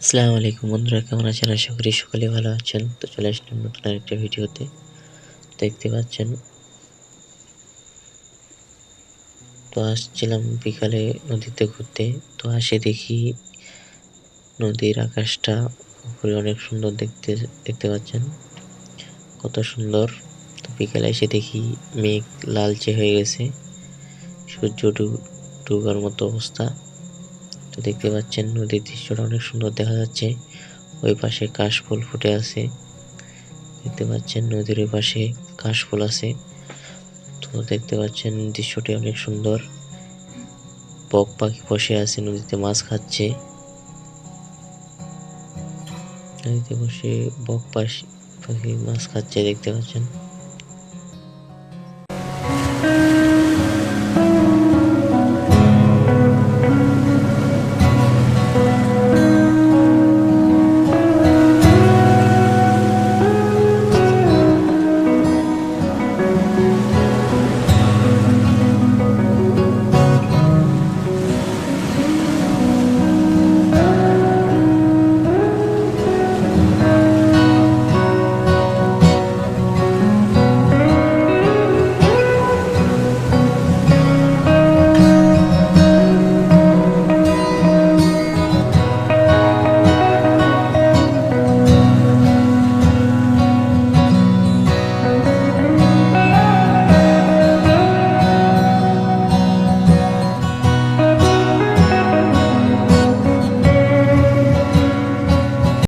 আসসালামু আলাইকুম বন্ধুরা, কেমন আছেন? আশা করি সকলে ভালো আছেন। তো চলে আসলাম নতুন আরেকটা ভিডিওতে। দেখতে পাচ্ছেন, তো আসছিলাম বিকালে নদীতে ঘুরতে। তো আসে দেখি নদীর আকাশটা উপরে অনেক সুন্দর দেখতে পাচ্ছেন কত সুন্দর। তো বিকালে এসে দেখি মেঘ লালচে হয়ে গেছে, সূর্য ডুবার মতো অবস্থা। তো দেখতে পাচ্ছেন নদীর দৃশ্যটা অনেক সুন্দর দেখা যাচ্ছে। ওই পাশে কাশফুল ফুটে আছে, দেখতে পাচ্ছেন নদীর ওই পাশে কাশফুল আছে। তো দেখতে পাচ্ছেন দৃশ্যটি অনেক সুন্দর। বক পাখি বসে আছে নদীতে, মাছ খাচ্ছে। নদীতে বসে বক পাখি মাছ খাচ্ছে, দেখতে পাচ্ছেন।